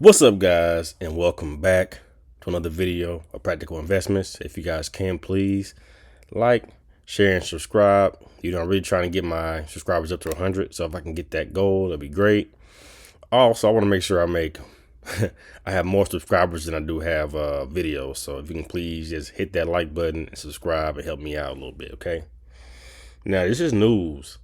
What's up, guys, and welcome back to another video of practical investments. If you guys can, please like, share, and subscribe. I'm really trying to get my subscribers up to 100, so if I can get that goal, that'd be great. Also, I want to make sure I have more subscribers than I do have videos, so if you can please just hit that like button and subscribe and help me out a little bit, okay? Now, this is news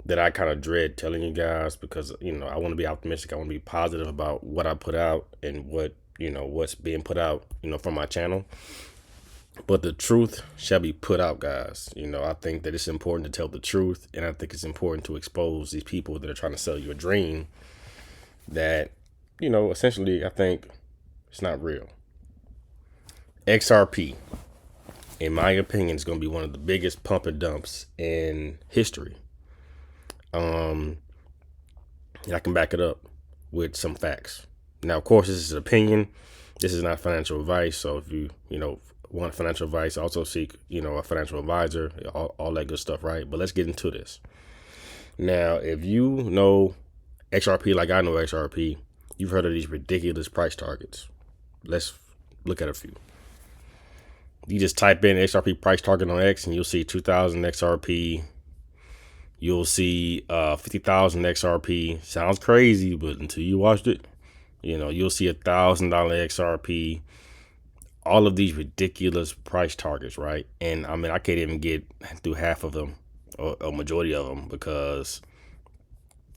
that I kind of dread telling you guys because, I want to be optimistic. I want to be positive about what I put out and what's being put out, from my channel. But the truth shall be put out, guys. I think that it's important to tell the truth, and I think it's important to expose these people that are trying to sell you a dream that, essentially, I think it's not real. XRP, in my opinion, is going to be one of the biggest pump and dumps in history. And I can back it up with some facts. Now, of course, this is an opinion. This is not financial advice. So if you want financial advice, also seek, a financial advisor, all that good stuff, right? But let's get into this. Now, if you know XRP like I know XRP, you've heard of these ridiculous price targets. Let's look at a few. You just type in XRP price target on X and you'll see 2,000 XRP. You'll see 50,000 XRP. Sounds crazy, but until you watched it, you'll see $1,000 XRP. All of these ridiculous price targets, right? And I mean, I can't even get through half of them or a majority of them because,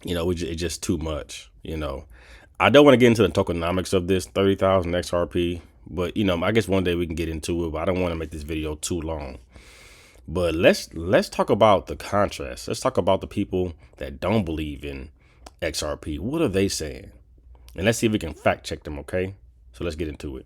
it's just too much. I don't want to get into the tokenomics of this 30,000 XRP, but I guess one day we can get into it. But I don't want to make this video too long. But let's talk about the contrast. Let's talk about the people that don't believe in XRP. What are they saying? And let's see if we can fact check them, okay? So let's get into it.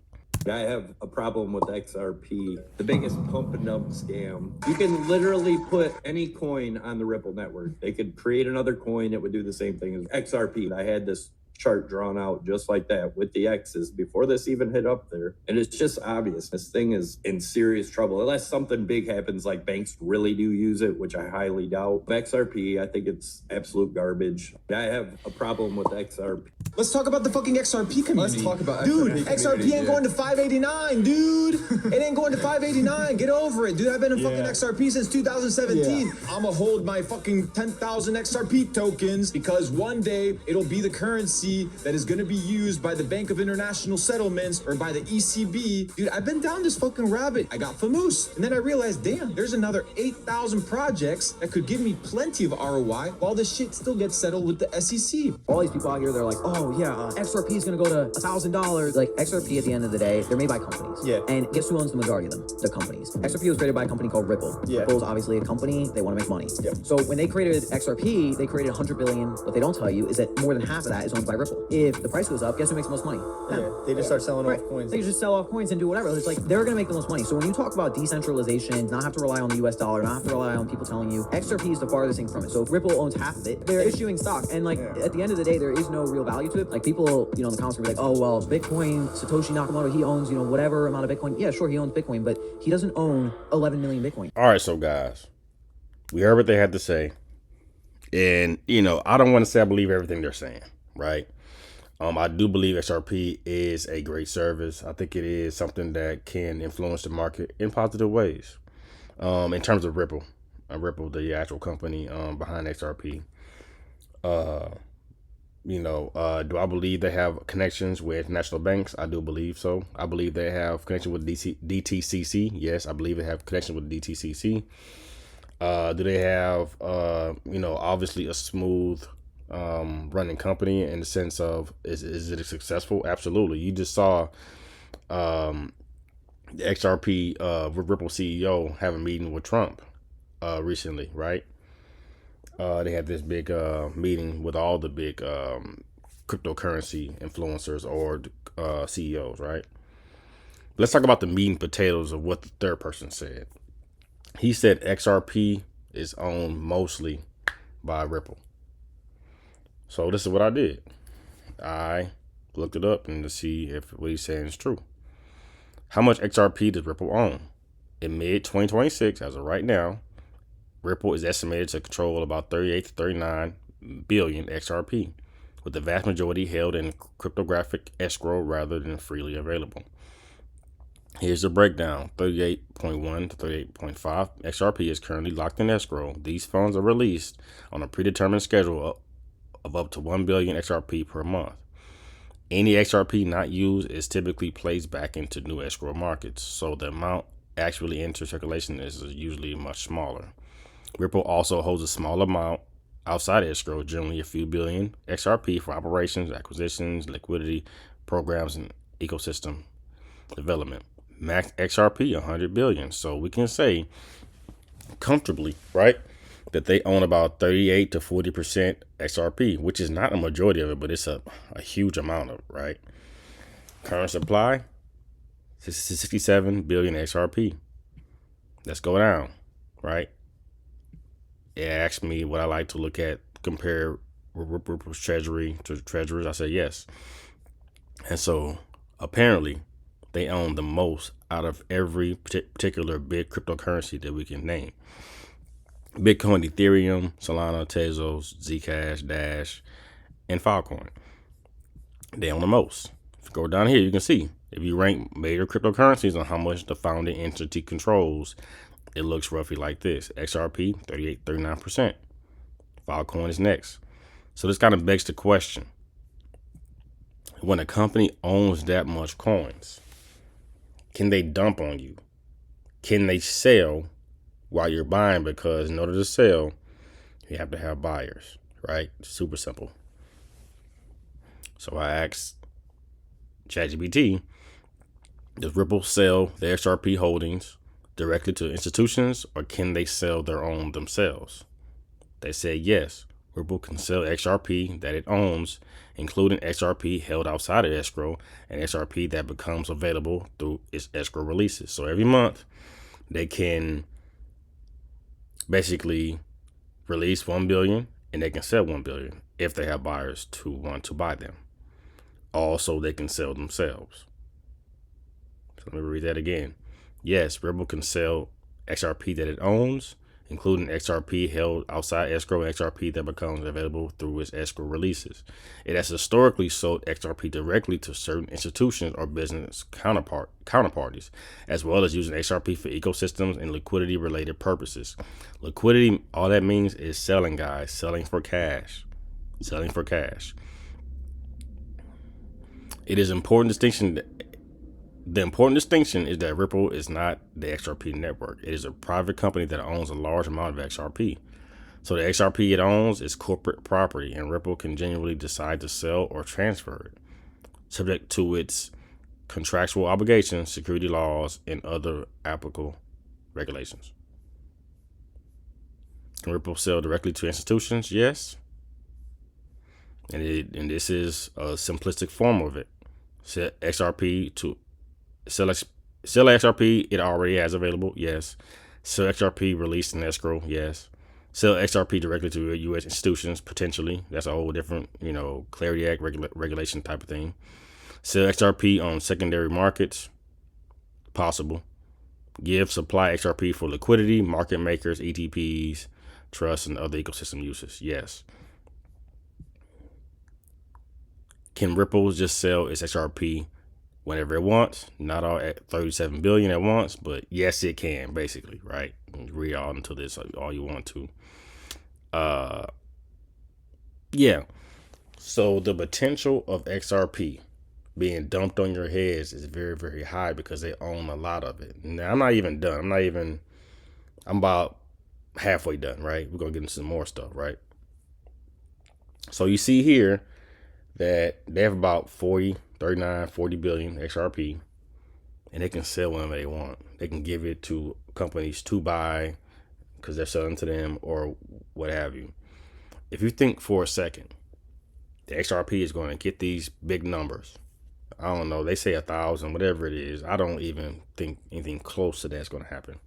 I have a problem with XRP, the biggest pump and dump scam. You can literally put any coin on the Ripple network. They could create another coin that would do the same thing as XRP. I had this chart drawn out just like that with the X's before this even hit up there. And it's just obvious. This thing is in serious trouble unless something big happens like banks really do use it, which I highly doubt. XRP, I think it's absolute garbage. I have a problem with XRP. Let's talk about the fucking XRP community. Let's talk about dude, XRP ain't going to 589, dude. It ain't going to 589. Get over it, dude. I've been in fucking XRP since 2017. I'ma hold my fucking 10,000 XRP tokens because one day it'll be the currency that is going to be used by the Bank of International Settlements or by the ECB. Dude, I've been down this fucking rabbit. I got famous. And then I realized, damn, there's another 8,000 projects that could give me plenty of ROI while this shit still gets settled with the SEC. All these people out here, they're like, oh yeah, XRP is going to go to $1,000. Like XRP at the end of the day, they're made by companies. Yeah. And guess who owns the majority of them? The companies. XRP was created by a company called Ripple. Yeah. Ripple's obviously a company. They want to make money. Yep. So when they created XRP, they created 100 billion. What they don't tell you is that more than half of that is owned by Ripple. If the price goes up, guess who makes the most money? Yeah, they just start selling off coins. They just sell off coins and do whatever. It's like they're going to make the most money. So when you talk about decentralization, not have to rely on the US dollar, not have to rely on people telling you, XRP is the farthest thing from it. So if Ripple owns half of it, they're issuing stock. And like at the end of the day, there is no real value to it. Like people, in the comments will be like, oh, well, Bitcoin, Satoshi Nakamoto, he owns, whatever amount of Bitcoin. Yeah, sure, he owns Bitcoin, but he doesn't own 11 million Bitcoin. All right, so guys, we heard what they had to say. And, I don't want to say I believe everything they're saying, right? I do believe XRP is a great service. I think it is something that can influence the market in positive ways. In terms of Ripple, the actual company behind XRP. Do I believe they have connections with international banks? I do believe so. I believe they have connection with DTCC. Yes, I believe they have connection with DTCC. Do they have, obviously a smooth running company in the sense of is it successful? Absolutely. You just saw the XRP Ripple CEO have a meeting with Trump recently, right? They had this big meeting with all the big cryptocurrency influencers or CEOs, right? Let's talk about the meat and potatoes of what the third person said. He said XRP is owned mostly by Ripple. So this is what I did. I looked it up and to see if what he's saying is true. How much XRP does Ripple own? In mid-2026, as of right now, Ripple is estimated to control about 38 to 39 billion XRP, with the vast majority held in cryptographic escrow rather than freely available. Here's the breakdown. 38.1 to 38.5 XRP is currently locked in escrow. These funds are released on a predetermined schedule of up to 1 billion XRP per month. Any XRP not used is typically placed back into new escrow markets, so the amount actually enters circulation is usually much smaller. Ripple also holds a small amount outside escrow, generally a few billion XRP for operations, acquisitions, liquidity, programs, and ecosystem development. Max XRP 100 billion. So we can say comfortably, right, that they own about 38 to 40% XRP, which is not a majority of it, but it's a huge amount of it, right? Current supply, 67 billion XRP. Let's go down, right? It asked me what I like to look at, compare Ripple's treasury to treasurers. I said yes. And so apparently they own the most out of every particular big cryptocurrency that we can name. Bitcoin, Ethereum, Solana, Tezos, Zcash, Dash, and Filecoin. They own the most. If you go down here, you can see if you rank major cryptocurrencies on how much the founding entity controls, it looks roughly like this. XRP, 39%. Filecoin is next. So this kind of begs the question. When a company owns that much coins, can they dump on you? Can they sell while you're buying? Because in order to sell, you have to have buyers, right? Super simple. So I asked ChatGPT, does Ripple sell their XRP holdings directly to institutions, or can they sell their own themselves? They said yes. Ripple can sell XRP that it owns, including XRP held outside of escrow and XRP that becomes available through its escrow releases. So every month they can basically release 1 billion and they can sell 1 billion if they have buyers to want to buy them. Also, they can sell themselves. So let me read that again. Yes, Ripple can sell XRP that it owns, including XRP held outside escrow and XRP that becomes available through its escrow releases. It has historically sold XRP directly to certain institutions or business counterparties, as well as using XRP for ecosystems and liquidity-related purposes. Liquidity, all that means is selling, guys. Selling for cash. Selling for cash. It is important distinction. The important distinction is that Ripple is not the XRP network. It is a private company that owns a large amount of XRP. So the XRP it owns is corporate property, and Ripple can genuinely decide to sell or transfer it, subject to its contractual obligations, security laws, and other applicable regulations. Can Ripple sell directly to institutions? Yes. And this is a simplistic form of it. Sell XRP to sell XRP it already has available. Yes. Sell XRP released in escrow. Yes. Sell XRP directly to U.S. institutions potentially. That's a whole different, Clarity Act regulation type of thing. Sell XRP on secondary markets. Possible. Give supply XRP for liquidity, market makers, ETPs, trusts, and other ecosystem uses. Yes. Can Ripple just sell its XRP whenever it wants? Not all at 37 billion at once, but yes, it can, basically, right? Read all into this all you want to. Yeah. So the potential of XRP being dumped on your heads is very, very high because they own a lot of it. Now, I'm not even done. I'm about halfway done, right? We're going to get into some more stuff, right? So you see here that they have about 40 billion XRP, and they can sell whenever they want. They can give it to companies to buy because they're selling to them or what have you. If you think for a second, the XRP is going to get these big numbers. I don't know. They say 1,000, whatever it is. I don't even think anything close to that's going to happen.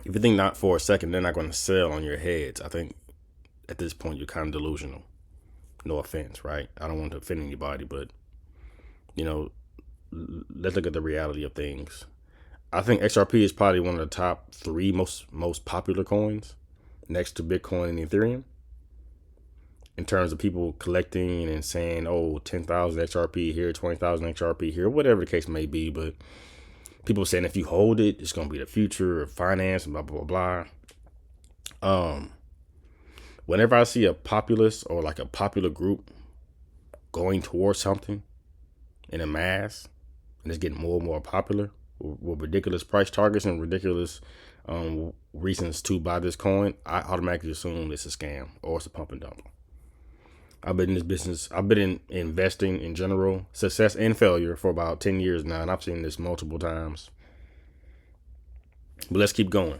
If you think not for a second, they're not going to sell on your heads. I think at this point, you're kind of delusional. No offense, right? I don't want to offend anybody, but, let's look at the reality of things. I think XRP is probably one of the top 3 most popular coins next to Bitcoin and Ethereum. in terms of people collecting and saying, oh, 10,000 XRP here, 20,000 XRP here, whatever the case may be. But people saying if you hold it, it's going to be the future of finance and blah, blah, blah, blah. Whenever I see a populace or like a popular group going towards something in a mass, and it's getting more and more popular with ridiculous price targets and ridiculous reasons to buy this coin, I automatically assume it's a scam or it's a pump and dump. I've been in this business. I've been in investing in general, success and failure, for about 10 years now, and I've seen this multiple times. But let's keep going.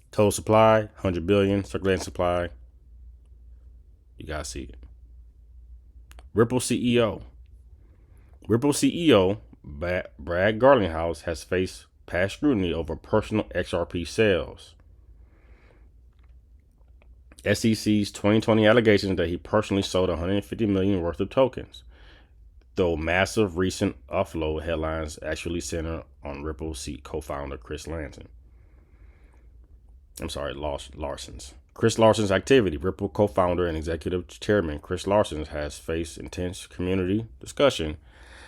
Total supply, 100 billion. Circulating supply, you gotta see it. Ripple CEO. Ripple CEO Brad Garlinghouse has faced past scrutiny over personal XRP sales. SEC's 2020 allegations that he personally sold 150 million worth of tokens, though massive recent offload headlines actually center on Ripple co-founder Larson's. Chris Larson's activity. Ripple co-founder and executive chairman Chris Larson has faced intense community discussion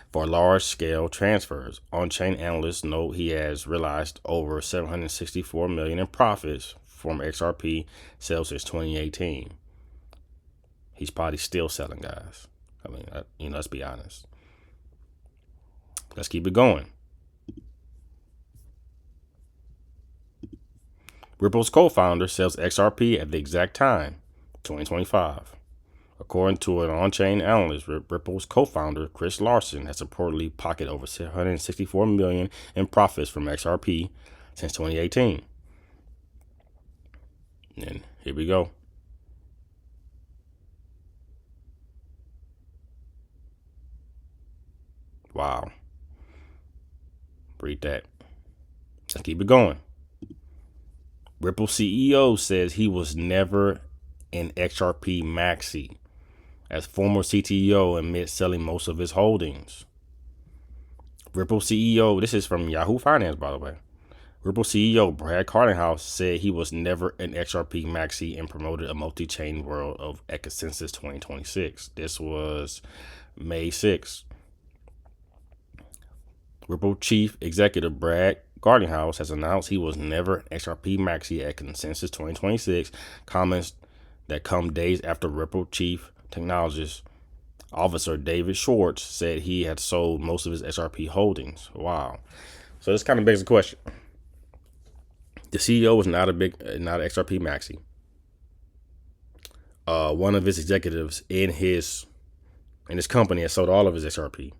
for large-scale transfers. On-chain analysts note he has realized over $764 million in profits from XRP sales since 2018. He's probably still selling, guys. I mean, let's be honest. Let's keep it going. Ripple's co-founder sells XRP at the exact time, 2025. According to an on-chain analyst, Ripple's co-founder, Chris Larson, has reportedly pocketed over $764 million in profits from XRP since 2018. And here we go. Wow. Read that. Let's keep it going. Ripple CEO says he was never an XRP maxi, as former CTO admits selling most of his holdings. Ripple CEO, this is from Yahoo Finance, by the way. Ripple CEO Brad Garlinghouse said he was never an XRP maxi and promoted a multi-chain world of Consensus 2026. This was May 6th. Ripple chief executive Brad Garlinghouse has announced he was never an XRP maxi at Consensus 2026, comments that come days after Ripple chief technologist officer David Schwartz said he had sold most of his XRP holdings. Wow. So this kind of begs the question. The CEO was not an XRP maxi. One of his executives in his company has sold all of his XRP.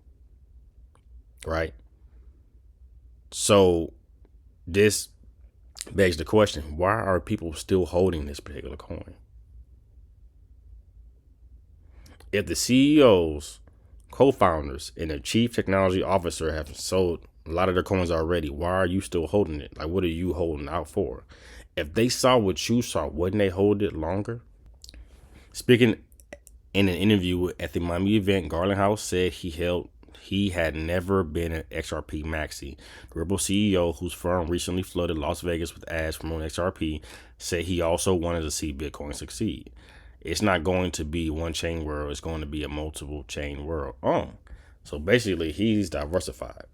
Right? So this begs the question, why are people still holding this particular coin? If the CEOs, co-founders, and the chief technology officer have sold a lot of their coins already, why are you still holding it? Like, what are you holding out for? If they saw what you saw, wouldn't they hold it longer? Speaking in an interview at the Miami event, Garlinghouse said he had never been an XRP maxi. The Ripple CEO, whose firm recently flooded Las Vegas with ads promoting XRP, said he also wanted to see Bitcoin succeed. It's not going to be one chain world. It's going to be a multiple chain world. So basically he's diversified.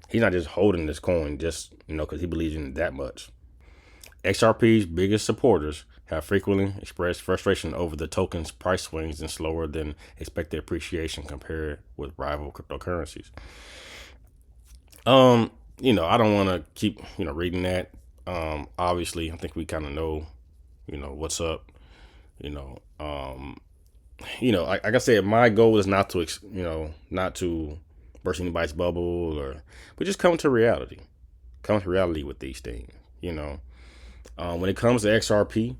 He's not just holding this coin just, because he believes in it that much. XRP's biggest supporters have frequently expressed frustration over the token's price swings and slower than expected appreciation compared with rival cryptocurrencies. I don't want to keep, reading that. Obviously, I think we kind of know, what's up. Like I said, my goal is not to burst anybody's bubble but just come to reality. Come to reality with these things, when it comes to XRP,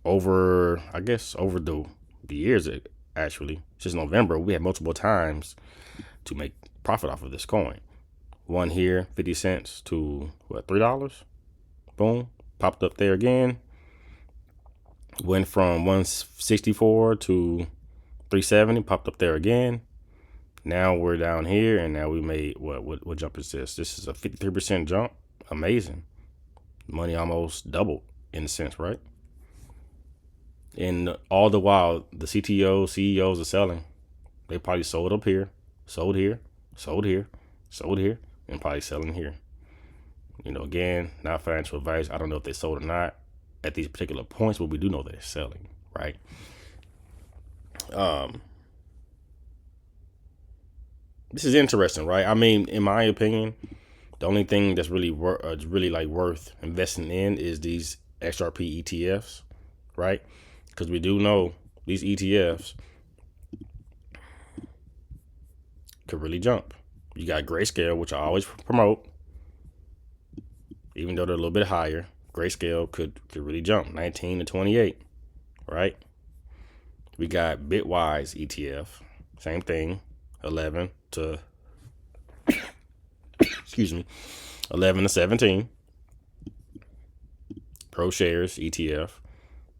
over the years, actually, since November, we had multiple times to make profit off of this coin. One here, 50 cents to $3? Boom, popped up there again. Went from 164 to 370, popped up there again. Now we're down here, and now we made what jump is this? This is a 53% jump. Amazing. Money almost doubled in a sense, right? And all the while, the CTOs, CEOs are selling. They probably sold up here, sold here, sold here, sold here, and probably selling here. You know, again, not financial advice. I don't know if they sold or not at these particular points, but we do know that they're selling, right? This is interesting, right? I mean, in my opinion, the only thing that's really worth investing in is these XRP ETFs, right? Because we do know these ETFs could really jump. You got Grayscale, which I always promote, even though they're a little bit higher. Grayscale could really jump 19 to 28, right? We got Bitwise ETF, same thing, 11 to 11 to 17. Pro Shares ETF,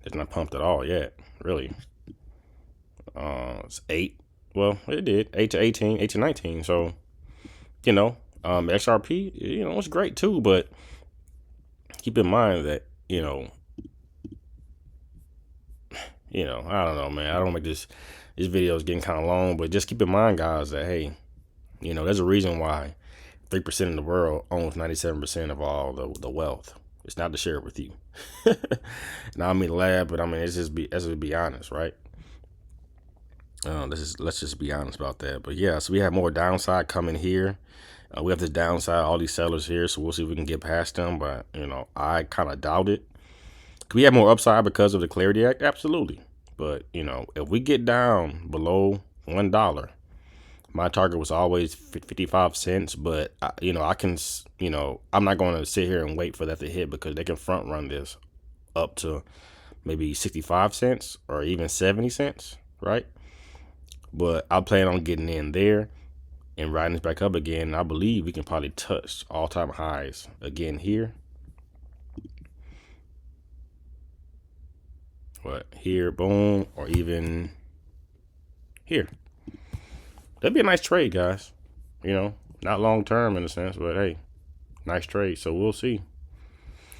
it's not pumped at all yet, really. It's 8. Well, it did 8 to 18, 8 to 19. So, you know, XRP, you know, it's great too, but keep in mind that, you know, I don't know, man. I don't make this video is getting kind of long, but just keep in mind, guys, that, hey, you know, there's a reason why 3% in the world owns 97% of all the wealth. It's not to share it with you. Now, I mean, laugh, but I mean, let's just be honest, right? Let's just be honest about that. But yeah, so we have more downside coming here. We have this downside, all these sellers here, so we'll see if we can get past them. But, you know, I kind of doubt it. Could we have more upside because of the Clarity Act? Absolutely. But, you know, if we get down below $1, my target was always 55 cents. But, you know, I'm not going to sit here and wait for that to hit, because they can front run this up to maybe 65 cents or even 70 cents, right? But I plan on getting in there and riding this back up again. I believe we can probably touch all-time highs again here. What, here, boom, or even here. That'd be a nice trade, guys. You know, not long term in a sense, but hey, nice trade. So we'll see.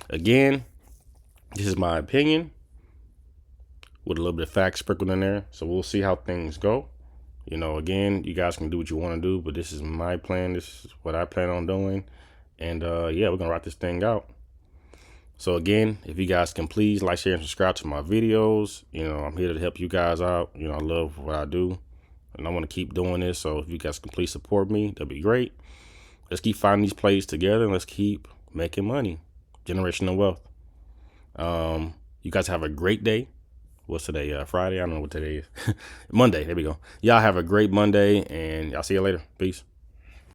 Again, this is my opinion with a little bit of facts sprinkled in there. So we'll see how things go. You know, again, you guys can do what you want to do, but this is my plan. This is what I plan on doing. And yeah, we're going to rock this thing out. So again, if you guys can please like, share, and subscribe to my videos. You know, I'm here to help you guys out. You know, I love what I do, and I want to keep doing this. So if you guys can please support me, that'd be great. Let's keep finding these plays together, and let's keep making money. Generational wealth. You guys have a great day. What's today? Friday? I don't know what today is. Monday. There we go. Y'all have a great Monday, and y'all see you later. Peace.